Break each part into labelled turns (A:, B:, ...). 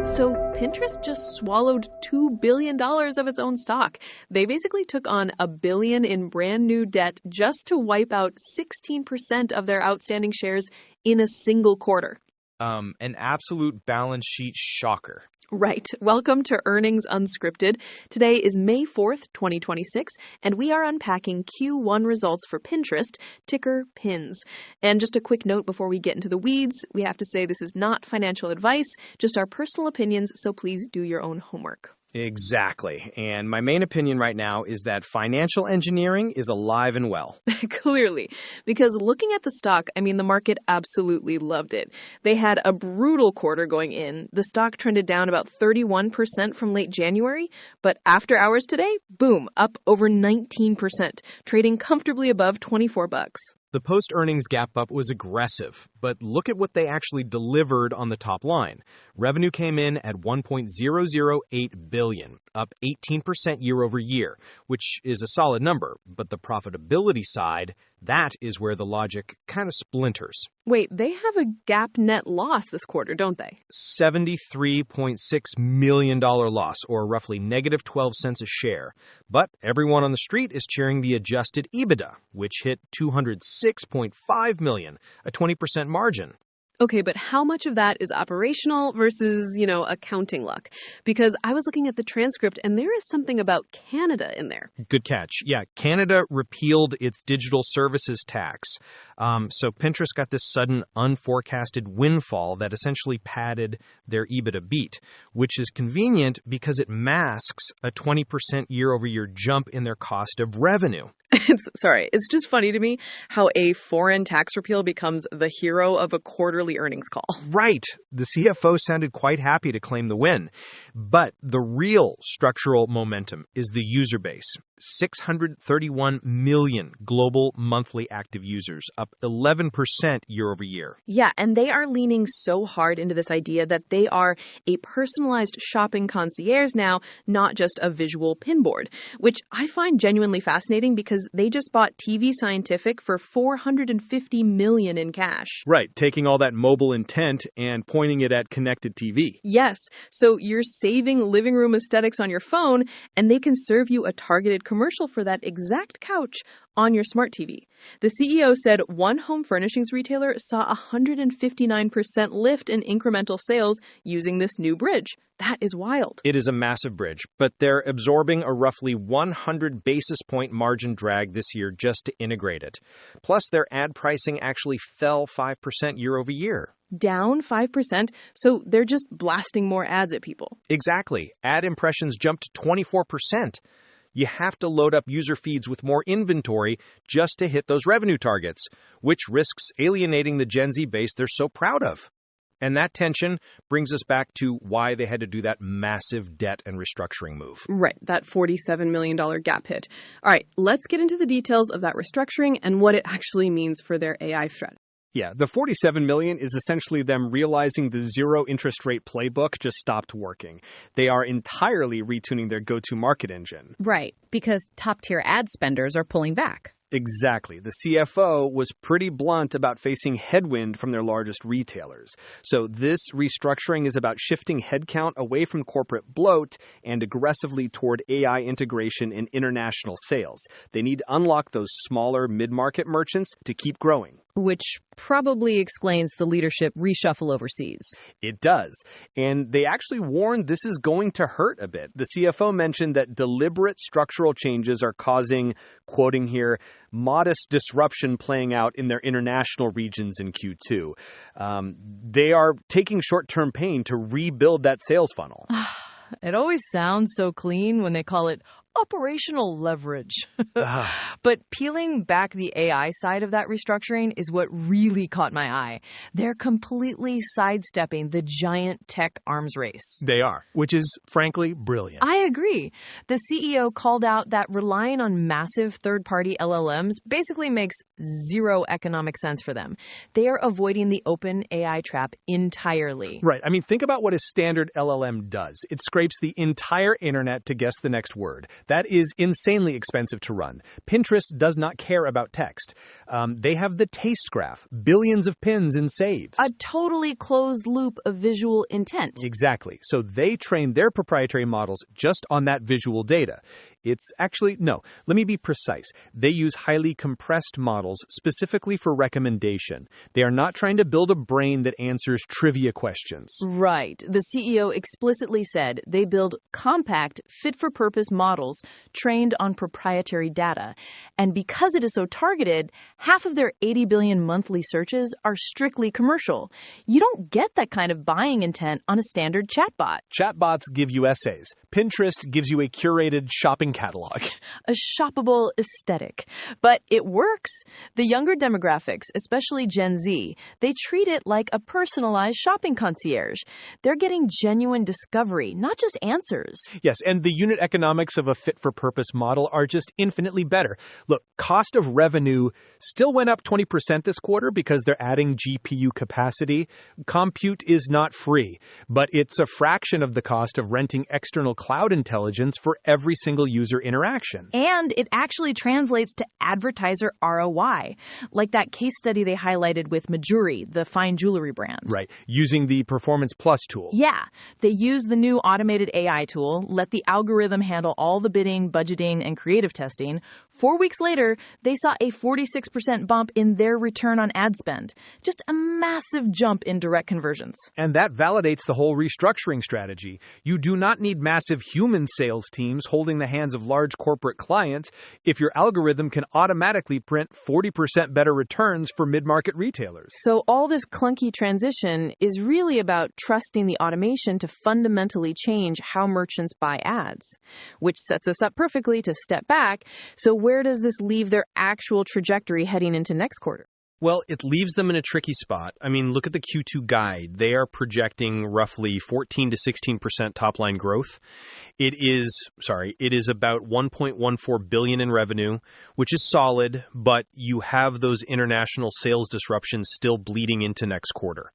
A: So Pinterest just swallowed $2 billion of its own stock. They basically took on $1 billion in brand new debt just to wipe out 16% of their outstanding shares in a single quarter.
B: An absolute balance sheet shocker.
A: Right. Welcome to Earnings Unscripted. Today is May 4th, 2026, and we are unpacking Q1 results for Pinterest, ticker PINS. And just a quick note before we get into the weeds, we have to say this is not financial advice, just our personal opinions, so please do your own homework.
B: Exactly. And my main opinion right now is that financial engineering is alive and well.
A: Clearly. Because looking at the stock, the market absolutely loved it. They had a brutal quarter going in. The stock trended down about 31% from late January. But after hours today, boom, up over 19%, trading comfortably above $24.
B: The post-earnings gap up was aggressive, but look at what they actually delivered on the top line. Revenue came in at $1.008 billion, up 18% year over year, which is a solid number. But the profitability side, that is where the logic kind of splinters.
A: Wait, they have a GAAP net loss this quarter, don't they?
B: $73.6 million loss, or roughly negative 12 cents a share. But everyone on the street is cheering the adjusted EBITDA, which hit $206.5 million, a 20% margin.
A: Okay, but how much of that is operational versus, accounting luck? Because I was looking at the transcript and there is something about Canada in there.
B: Good catch. Yeah, Canada repealed its digital services tax. So Pinterest got this sudden unforecasted windfall that essentially padded their EBITDA beat, which is convenient because it masks a 20% year-over-year jump in their cost of revenue.
A: It's just funny to me how a foreign tax repeal becomes the hero of a quarterly earnings call.
B: Right. The CFO sounded quite happy to claim the win. But the real structural momentum is the user base. 631 million global monthly active users, up 11% year over year.
A: Yeah, and they are leaning so hard into this idea that they are a personalized shopping concierge now, not just a visual pinboard, which I find genuinely fascinating because they just bought tvScientific for $450 million in cash.
B: Right, taking all that mobile intent and pointing it at connected TV.
A: Yes, so you're saving living room aesthetics on your phone, and they can serve you a targeted commercial for that exact couch on your smart TV. The CEO said one home furnishings retailer saw a 159% lift in incremental sales using this new bridge. That is wild.
B: It is a massive bridge, but they're absorbing a roughly 100 basis point margin drag this year just to integrate it. Plus, their ad pricing actually fell 5% year over year.
A: Down 5%, so they're just blasting more ads at people.
B: Exactly. Ad impressions jumped 24%. You have to load up user feeds with more inventory just to hit those revenue targets, which risks alienating the Gen Z base they're so proud of. And that tension brings us back to why they had to do that massive debt and restructuring move.
A: Right, that $47 million gap hit. All right, let's get into the details of that restructuring and what it actually means for their AI strategy.
C: Yeah, the $47 million is essentially them realizing the zero interest rate playbook just stopped working. They are entirely retuning their go-to-market engine.
D: Right, because top-tier ad spenders are pulling back.
C: Exactly. The CFO was pretty blunt about facing headwind from their largest retailers. So this restructuring is about shifting headcount away from corporate bloat and aggressively toward AI integration in international sales. They need to unlock those smaller mid-market merchants to keep growing.
D: Which probably explains the leadership reshuffle overseas.
C: It does. And they actually warned this is going to hurt a bit. The CFO mentioned that deliberate structural changes are causing, quoting here, modest disruption playing out in their international regions in Q2. They are taking short-term pain to rebuild that sales funnel.
A: It always sounds so clean when they call it operational leverage. But peeling back the AI side of that restructuring is what really caught my eye. They're completely sidestepping the giant tech arms race.
B: They are, which is frankly brilliant.
A: I agree. The CEO called out that relying on massive third-party LLMs basically makes zero economic sense for them. They are avoiding the open AI trap entirely.
C: Right. I mean, think about what a standard LLM does. It scrapes the entire internet to guess the next word. That is insanely expensive to run. Pinterest does not care about text. They have the taste graph, billions of pins and saves.
D: A totally closed loop of visual intent.
C: Exactly. So they train their proprietary models just on that visual data. It's actually, no, let me be precise. They use highly compressed models specifically for recommendation. They are not trying to build a brain that answers trivia questions.
D: Right. The CEO explicitly said they build compact, fit-for-purpose models trained on proprietary data. And because it is so targeted, half of their 80 billion monthly searches are strictly commercial. You don't get that kind of buying intent on a standard chatbot.
C: Chatbots give you essays. Pinterest gives you a curated shopping catalog.
D: A shoppable aesthetic. But it works. The younger demographics, especially Gen Z, they treat it like a personalized shopping concierge. They're getting genuine discovery, not just answers.
C: Yes, and the unit economics of a fit-for-purpose model are just infinitely better. Look, cost of revenue still went up 20% this quarter because they're adding GPU capacity. Compute is not free, but it's a fraction of the cost of renting external cloud intelligence for every single user interaction.
D: And it actually translates to advertiser ROI, like that case study they highlighted with Majuri, the fine jewelry brand.
C: Right, using the Performance Plus tool.
D: Yeah, they use the new automated AI tool, let the algorithm handle all the bidding, budgeting, and creative testing. 4 weeks later, they saw a 46% bump in their return on ad spend. Just a massive jump in direct conversions.
C: And that validates the whole restructuring strategy. You do not need massive human sales teams holding the hands of large corporate clients if your algorithm can automatically print 40% better returns for mid-market retailers.
A: So all this clunky transition is really about trusting the automation to fundamentally change how merchants buy ads, which sets us up perfectly to step back. So where does this leave their actual trajectory heading into next quarter?
B: Well, it leaves them in a tricky spot. I mean, look at the Q2 guide. They are projecting roughly 14 to 16% top-line growth. It is about $1.14 billion in revenue, which is solid, but you have those international sales disruptions still bleeding into next quarter.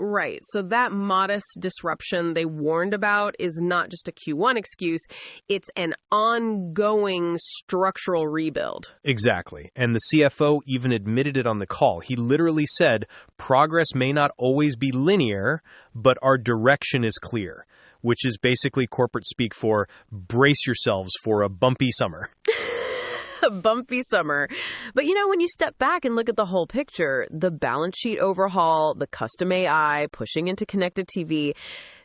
E: Right. So that modest disruption they warned about is not just a Q1 excuse. It's an ongoing structural rebuild.
B: Exactly. And the CFO even admitted it on the call. He literally said, progress may not always be linear, but our direction is clear, which is basically corporate speak for brace yourselves for a bumpy summer.
E: A bumpy summer. But when you step back and look at the whole picture, the balance sheet overhaul, the custom AI, pushing into connected TV,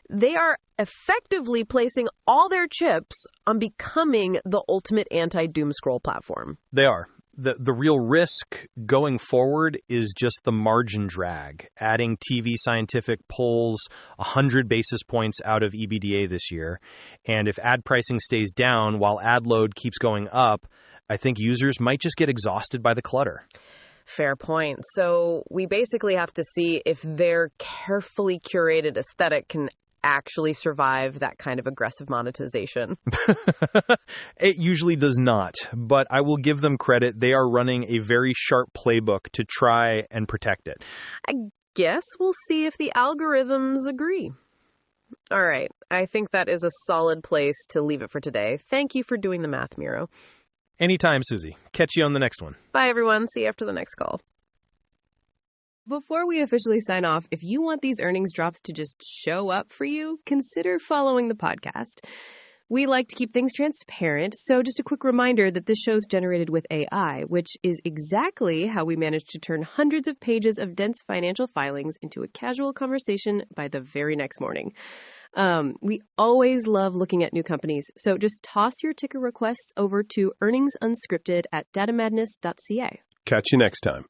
E: they are effectively placing all their chips on becoming the ultimate anti-doom scroll platform.
B: They are. The real risk going forward is just the margin drag. Adding tvScientific pulls 100 basis points out of EBITDA this year. And if ad pricing stays down while ad load keeps going up, I think users might just get exhausted by the clutter.
E: Fair point. So we basically have to see if their carefully curated aesthetic can actually survive that kind of aggressive monetization.
B: It usually does not, but I will give them credit. They are running a very sharp playbook to try and protect it.
E: I guess we'll see if the algorithms agree. All right. I think that is a solid place to leave it for today. Thank you for doing the math, Miro.
B: Anytime, Susie. Catch you on the next one.
E: Bye, everyone. See you after the next call.
A: Before we officially sign off, if you want these earnings drops to just show up for you, consider following the podcast. We like to keep things transparent, so just a quick reminder that this show's generated with AI, which is exactly how we managed to turn hundreds of pages of dense financial filings into a casual conversation by the very next morning. We always love looking at new companies, so just toss your ticker requests over to earningsunscripted@datamadness.ca.
F: Catch you next time.